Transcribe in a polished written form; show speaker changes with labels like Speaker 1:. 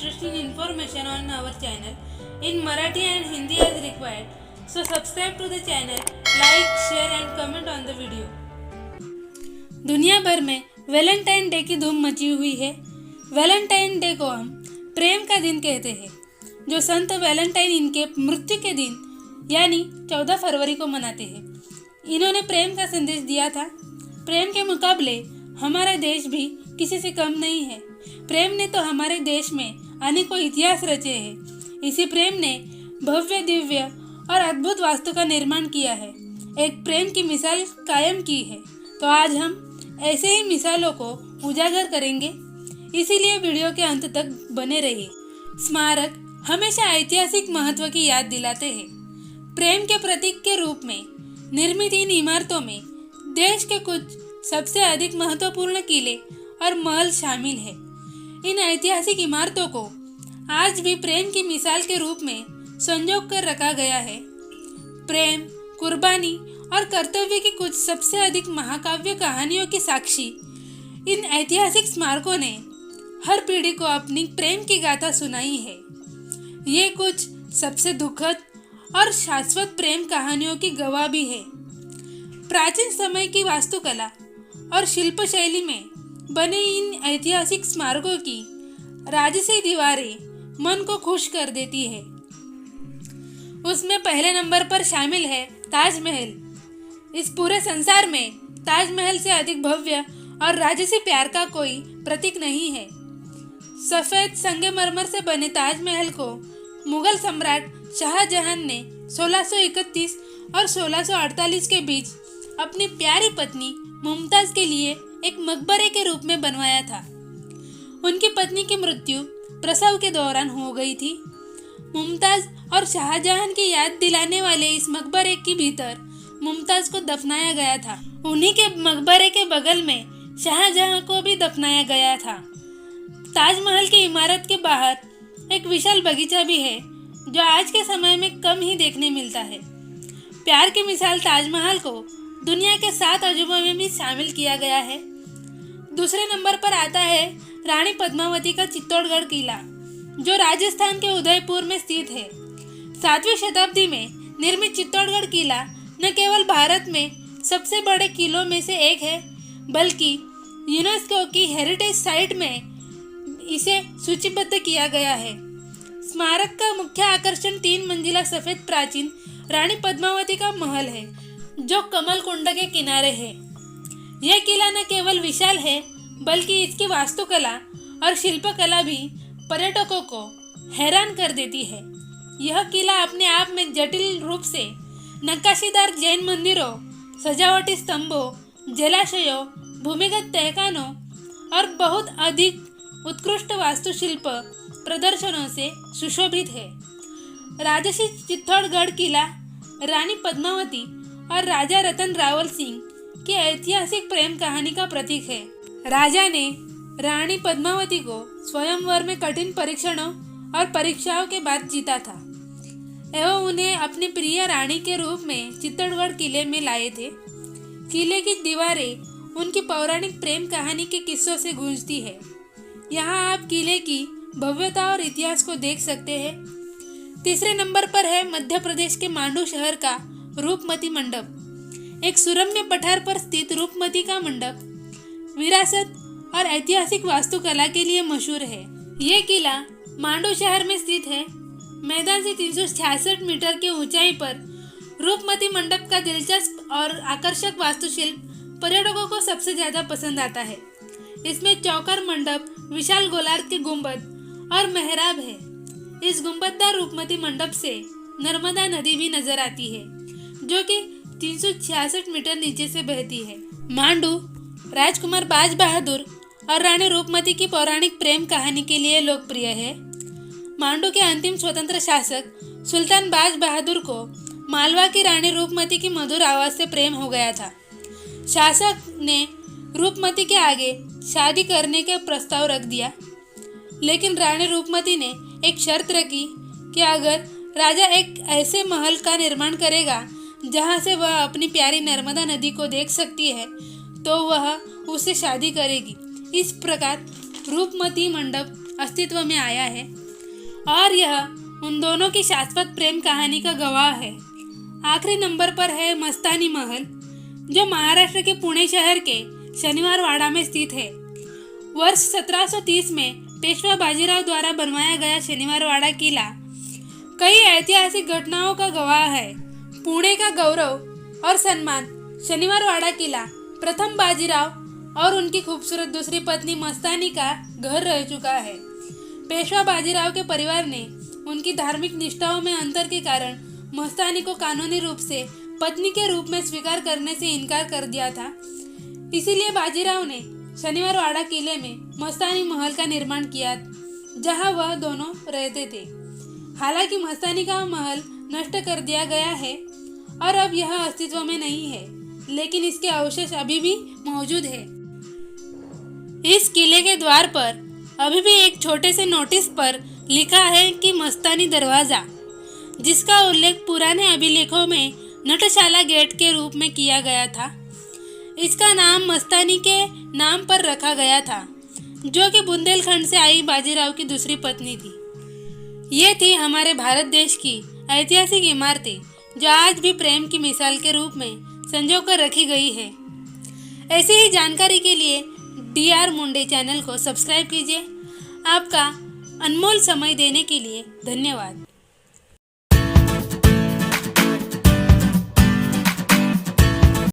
Speaker 1: interesting information on our channel in Marathi and Hindi as required. So subscribe to the channel, like, share and comment on the video. दुनिया भर में Valentine day की धूम मची हुई है। Valentine day को हम प्रेम का दिन कहते हैं, जो संत वैलेंटाइन इनके मृत्यु के दिन यानी 14 फरवरी को मनाते हैं। इन्होंने प्रेम का संदेश दिया था। प्रेम के मुकाबले हमारा देश भी किसी से कम नहीं है। प्रेम ने तो हमारे देश में अनेकों इतिहास रचे हैं। इसी प्रेम ने भव्य, दिव्य और अद्भुत वास्तु का निर्माण किया है, एक प्रेम की मिसाल कायम की है। तो आज हम ऐसे ही मिसालों को उजागर करेंगे, इसीलिए वीडियो के अंत तक बने रहिए। स्मारक हमेशा ऐतिहासिक महत्व की याद दिलाते हैं। प्रेम के प्रतीक के रूप में निर्मित इन इमारतों में देश के कुछ सबसे अधिक महत्वपूर्ण किले और महल शामिल है। इन ऐतिहासिक इमारतों को आज भी प्रेम की मिसाल के रूप में संजो कर रखा गया है। प्रेम, कुर्बानी और कर्तव्य की कुछ सबसे अधिक महाकाव्य कहानियों की साक्षी इन ऐतिहासिक स्मारकों ने हर पीढ़ी को अपनी प्रेम की गाथा सुनाई है। ये कुछ सबसे दुखद और शाश्वत प्रेम कहानियों की गवाह भी है। प्राचीन समय की वास्तुकला और शिल्प शैली में बने इन ऐतिहासिक स्मारकों की राजसी दीवारें मन को खुश कर देती है। उसमें पहले नंबर पर शामिल है ताजमहल। इस पूरे संसार में ताजमहल से अधिक भव्य और राजसी प्यार का कोई प्रतीक नहीं है। सफेद संगमरमर से बने ताजमहल को मुगल सम्राट शाहजहां ने 1631 और 1648 के बीच अपनी प्यारी पत्नी मुमताज के लिए एक मकबरे के रूप में बनवाया था। उनकी पत्नी की मृत्यु प्रसव के दौरान हो गई थी। मुमताज और शाहजहां की याद दिलाने वाले इस मकबरे के भीतर मुमताज को दफनाया गया था। उन्हीं के मकबरे के बगल में शाहजहां को भी दफनाया गया था। ताजमहल की इमारत के बाहर एक विशाल बगीचा भी है, जो आज के समय में कम ही देखने मिलता है। प्यार की मिसाल ताजमहल को दुनिया के 7 अजूबों में भी शामिल किया गया है। दूसरे नंबर पर आता है रानी पद्मावती का चित्तौड़गढ़ किला, जो राजस्थान के उदयपुर में स्थित है। 7वीं शताब्दी में निर्मित चित्तौड़गढ़ किला न केवल भारत में सबसे बड़े किलों में से एक है, बल्कि यूनेस्को की हेरिटेज साइट में इसे सूचीबद्ध किया गया है। स्मारक का मुख्य आकर्षण 3 मंजिला सफेद प्राचीन रानी पद्मावती का महल है, जो कमल कुंड के किनारे है। यह किला न केवल विशाल है, बल्कि इसकी वास्तुकला और शिल्पकला भी पर्यटकों को हैरान कर देती है। यह किला अपने आप में जटिल रूप से नक्काशीदार जैन मंदिरों, सजावटी स्तंभों, जलाशयों, भूमिगत तहखानों और बहुत अधिक उत्कृष्ट वास्तुशिल्प प्रदर्शनों से सुशोभित है। राजसी चित्तौड़गढ़ किला रानी पद्मावती और राजा रतन रावल सिंह की ऐतिहासिक प्रेम कहानी का प्रतीक है। राजा ने रानी पद्मावती को स्वयंवर में कठिन परीक्षणों और परीक्षाओं के बाद जीता था एवं उन्हें अपनी प्रिय रानी के रूप में चित्तौड़गढ़ किले में लाए थे। किले की दीवारें उनकी पौराणिक प्रेम कहानी के किस्सों से गूंजती है। यहाँ आप किले की भव्यता और इतिहास को देख सकते हैं। तीसरे नंबर पर है मध्य प्रदेश के मांडू शहर का रूपमती मंडप। एक सुरम्य पठार पर स्थित रूपमती का मंडप विरासत और ऐतिहासिक वास्तुकला के लिए मशहूर है। ये किला मांडू शहर में स्थित है। मैदान से 366 मीटर की ऊंचाई पर रूपमती मंडप का दिलचस्प और आकर्षक वास्तुशिल्प पर्यटकों को सबसे ज्यादा पसंद आता है। इसमें चौकर मंडप, विशाल गोलार्ध के गुंबद और मेहराब है। इस गुंबददार रूपमती मंडप से नर्मदा नदी भी नजर आती है, जो कि 366 मीटर नीचे से बहती है। मांडू राजकुमार बाज बहादुर और रानी रूपमती की पौराणिक प्रेम कहानी के लिए लोकप्रिय है। मांडू के अंतिम स्वतंत्र शासक सुल्तान बाज बहादुर को मालवा की रानी रूपमती की मधुर आवाज से प्रेम हो गया था। शासक ने रूपमती के आगे शादी करने का प्रस्ताव रख दिया, लेकिन रानी रूपमती ने एक शर्त रखी कि अगर राजा एक ऐसे महल का निर्माण करेगा जहां से वह अपनी प्यारी नर्मदा नदी को देख सकती है, तो वह उससे शादी करेगी। इस प्रकार रूपमती मंडप अस्तित्व में आया है और यह उन दोनों की शाश्वत प्रेम कहानी का गवाह है। आखिरी नंबर पर है मस्तानी महल, जो महाराष्ट्र के पुणे शहर के शनिवार वाड़ा में स्थित है। वर्ष 1730 में पेशवा बाजीराव द्वारा बनवाया गया शनिवार वाड़ा किला कई ऐतिहासिक घटनाओं का गवाह है। पुणे का गौरव और सम्मान शनिवार वाड़ा किला प्रथम बाजीराव और उनकी खूबसूरत दूसरी पत्नी मस्तानी का घर रह चुका है। पेशवा बाजीराव के परिवार ने उनकी धार्मिक निष्ठाओं में अंतर के कारण मस्तानी को कानूनी रूप से पत्नी के रूप में स्वीकार करने से इनकार कर दिया था। इसीलिए बाजीराव ने शनिवार वाड़ा किले में मस्तानी महल का निर्माण किया, जहां वह दोनों रहते थे। हालांकि मस्तानी का महल नष्ट कर दिया गया है और अब यह अस्तित्व में नहीं है, लेकिन इसके अवशेष अभी भी मौजूद है। इस किले के द्वार पर अभी भी एक छोटे से नोटिस पर लिखा है कि मस्तानी दरवाजा, जिसका उल्लेख पुराने अभिलेखों में नटशाला गेट के रूप में किया गया था। इसका नाम मस्तानी के नाम पर रखा गया था, जो कि बुंदेलखंड से आई बाजीराव की दूसरी पत्नी थी। ये थी हमारे भारत देश की ऐतिहासिक इमारतें, जो आज भी प्रेम की मिसाल के रूप में संजो कर रखी गई है। ऐसी ही जानकारी के लिए DR मुंडे चैनल को सब्सक्राइब कीजिए। आपका अनमोल समय देने के लिए धन्यवाद।